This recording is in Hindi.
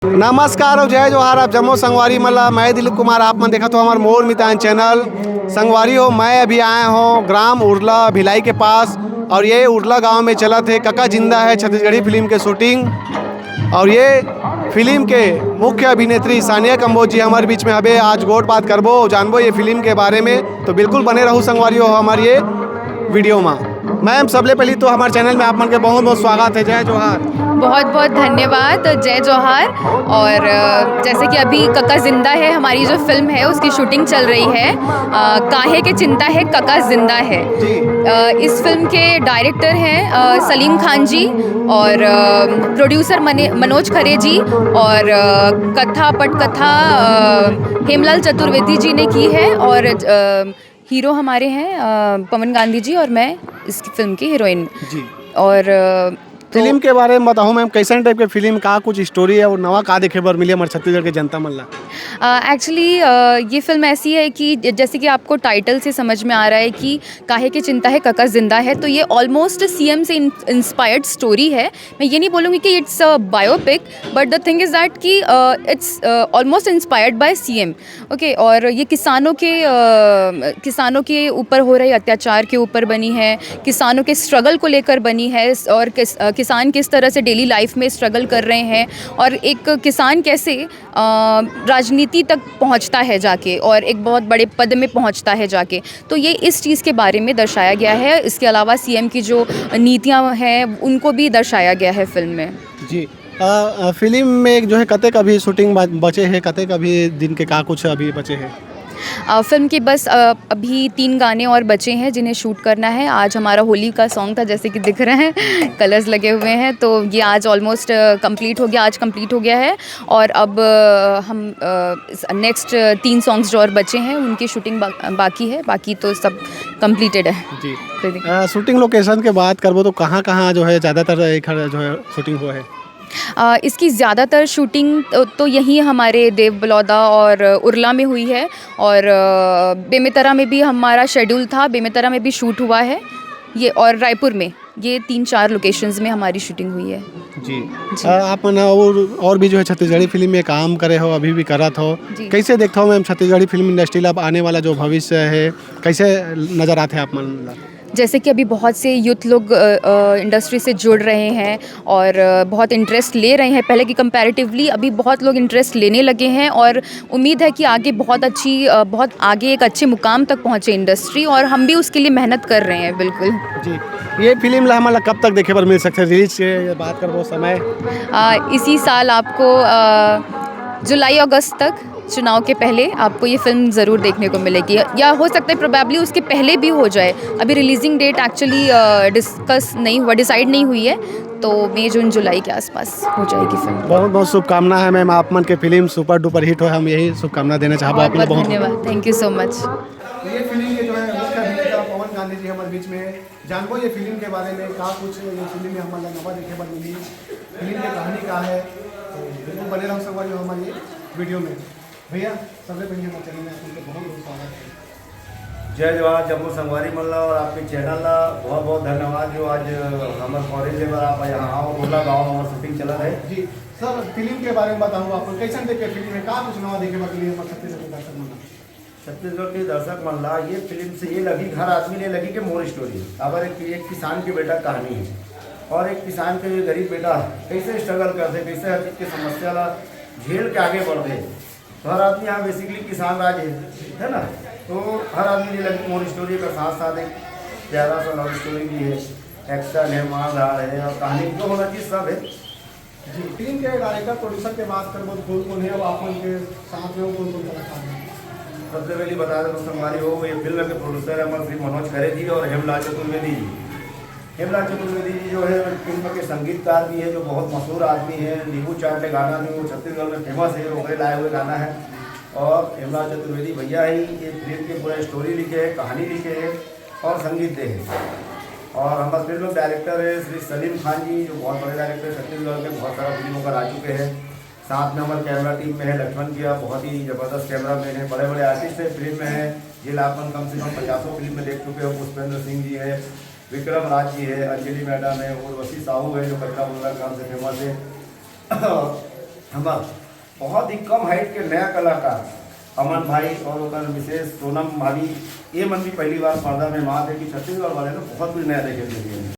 नमस्कार और जय जोहार। आप जम्मू संगवारी मला मैं दिलीप कुमार। आप मन देखा तो हमारे मोर मितान चैनल संगवारी हो। मैं अभी आया हूँ ग्राम उरला भिलाई के पास और ये उरला गांव में चला थे कका जिंदा है छत्तीसगढ़ी फिल्म के शूटिंग। और ये फिल्म के मुख्य अभिनेत्री सानिया कंबोज जी हमारे बीच में हबे। आज गोट बात करबो जानबो ये फिल्म के बारे में, तो बिल्कुल बने रहूँ संगवारी हो हमारे ये वीडियो में। मैम सबले पहले तो हमारे चैनल में आप मन के बहुत बहुत स्वागत है। जय जोहार। बहुत बहुत धन्यवाद। जय जोहार। और जैसे कि अभी कका जिंदा है हमारी जो फिल्म है उसकी शूटिंग चल रही है। काहे के चिंता है कका जिंदा है। इस फिल्म के डायरेक्टर हैं सलीम खान जी और प्रोड्यूसर मनोज खरे जी और कथा पटकथा हेमलाल चतुर्वेदी जी ने की है। और हीरो हमारे हैं पवन गांधी जी और मैं इस फिल्म की हीरोइन जी। और फिल्म के बारे में बताऊँ मैम, कैसन टाइप के फिल्म का कुछ स्टोरी है और नवा का देखे बर मिले हमारे छत्तीसगढ़ के जनता मन ला? एक्चुअली ये फिल्म ऐसी है कि जैसे कि आपको टाइटल से समझ में आ रहा है कि काहे की चिंता है कका जिंदा है, तो ये ऑलमोस्ट सीएम से इंस्पायर्ड स्टोरी है। मैं ये नहीं बोलूँगी कि it's a biopic, but the thing is that कि it's almost inspired by CM. Okay. और ये किसानों के ऊपर हो रहे अत्याचार के ऊपर बनी है, किसानों के स्ट्रगल को लेकर बनी है और किसान किस तरह से डेली लाइफ में स्ट्रगल कर रहे हैं और एक किसान कैसे राजनीति तक पहुंचता है जाके और एक बहुत बड़े पद में पहुंचता है जाके। तो ये इस चीज़ के बारे में दर्शाया गया है। इसके अलावा सीएम की जो नीतियां हैं उनको भी दर्शाया गया है फिल्म में। जी। फिल्म में जो है कते का भी शूटिंग बचे हैं, कते का भी दिन के का कुछ अभी बचे हैं? फिल्म के बस अभी 3 गाने और बचे हैं जिन्हें शूट करना है। आज हमारा होली का सॉन्ग था, जैसे कि दिख रहे हैं कलर्स लगे हुए हैं, तो ये आज ऑलमोस्ट कंप्लीट हो गया, आज कंप्लीट हो गया है। और अब हम नेक्स्ट 3 सॉन्ग्स जो और बचे हैं उनकी शूटिंग बाकी है, बाकी तो सब कंप्लीटेड है जी। शूटिंग लोकेशन के बात करबो तो कहाँ कहाँ जो है ज़्यादातर जो है शूटिंग हुआ है? इसकी ज़्यादातर शूटिंग तो यहीं हमारे देव बलौदा और उरला में हुई है और बेमेतरा में भी हमारा शेड्यूल था, बेमेतरा में भी शूट हुआ है ये, और रायपुर में। ये 3-4 लोकेशंस में हमारी शूटिंग हुई है। जी। आप ना और भी जो है छत्तीसगढ़ी फिल्म में काम करे हो, अभी भी करत हो, कैसे देखता हूँ मैम छत्तीसगढ़ी फिल्म इंडस्ट्री अब आने वाला जो भविष्य है कैसे नज़र आते हैं आप मन? जैसे कि अभी बहुत से यूथ लोग इंडस्ट्री से जुड़ रहे हैं और बहुत इंटरेस्ट ले रहे हैं। पहले की कंपैरेटिवली अभी बहुत लोग इंटरेस्ट लेने लगे हैं और उम्मीद है कि आगे बहुत आगे एक अच्छे मुकाम तक पहुंचे इंडस्ट्री, और हम भी उसके लिए मेहनत कर रहे हैं। बिल्कुल जी। ये फिल्म ला हमारा कब तक देखे पर मिल सकते हैं? रिलीज के बात करबो समय? इसी साल आपको जुलाई अगस्त तक, चुनाव के पहले आपको ये फिल्म ज़रूर देखने को मिलेगी, या हो सकता है प्रोबेबली उसके पहले भी हो जाए। अभी रिलीजिंग डेट एक्चुअली डिसाइड नहीं हुई है, तो मई जून जुलाई के आसपास हो जाएगी फिल्म। बहुत बहुत शुभकामना है मैम, आप मन के फिल्म सुपर डुपर हिट हो, हम यही शुभकामना देना चाहते हैं। बहुत धन्यवाद, थैंक यू सो मच। ये फिल्म के जो है मुख्य अभिनेता पवन गांधी जी हमारे बीच में जानबो ये फिल्म के बारे में का कुछ ये फिल्म में हमारा नवा देखे पर मिली, फिल्म की कहानी का है, तो बिल्कुल बने रहो संगवारी हमारी ये वीडियो में। भैया सबसे पहले हमारे चैनल में आपको बहुत बहुत स्वागत है। जय जवाहर जम्मू संगवारी मल्ला और आपके चैनल ला बहुत बहुत धन्यवाद जो आज हमारे फॉरेन लेबर आप यहाँ आओ उरला गाँव हमारा शूटिंग चला है। जी सर, फिल्म के बारे में बताऊँ आपको कैसे देखे फिल्म में का कुछ नवा देखे बाकी लिए छत्तीसगढ़ के दर्शक मल्ला ये फिल्म से ये लगी, हर आदमी ने लगी कि मोर स्टोरी अगर एक किसान के बेटा कहानी है और एक किसान के गरीब बेटा कैसे स्ट्रगल करते, कैसे हर चीज़ की समस्या ला झेल के आगे बढ़ते। तो हर आदमी यहाँ बेसिकली किसान राज है ना, तो हर आदमी ने लगी मोर स्टोरी का साथ साथ एक प्यारा सा लव स्टोरी भी है, एक्शन है, मारधाड़ है और कहानी जो होना चाहिए सब है। जी। फिल्म के डायरेक्टर प्रोड्यूसर के बात कर बहुत कौन कौन है, अब आप उनके साथ में कौन कौन कलाकार हैं? सबसे पहले बता दें दोस्तों हमारी हो ये फिल्म के प्रोड्यूसर है हमारे श्री मनोज खरे जी और हेमलाल चतुर्वेदी जी। हेमलाल चतुर्वेदी जी जो है फिल्म के संगीतकार भी है, जो बहुत मशहूर आदमी है। नींबू चाट गाना जो छत्तीसगढ़ में फेमस है, वो लाए हुए गाना है। और हेमलाल चतुर्वेदी भैया ही ये फिल्म की पूरा स्टोरी लिखे है, कहानी लिखे है और संगीत दे है। और हमारे फिल्म डायरेक्टर है श्री सलीम खान जी, जो बहुत बड़े डायरेक्टर छत्तीसगढ़ के बहुत सारा फिल्मों का आ चुके हैं। साथ में हमारे कैमरा टीम में है लक्ष्मण किया, बहुत ही ज़बरदस्त कैमरा मैन है, बड़े बड़े आर्टिस्ट है फिल्म में है, जिला अपन कम से कम 50 फिल्म में देख चुके हो। पुष्पेंद्र सिंह जी है, विक्रम राज जी है, अंजलि मैडम है, उर्वशी साहू है जो कचरा बुल्ला काम से फेमस है। हमार बहुत ही कम हाइट के नया कलाकार अमन भाई और ओकर विशेष सोनम भाभी ये मन भी पहली बार पर्दा में माँ थे कि छत्तीसगढ़ वाले तो बहुत कुछ नया देखे थे।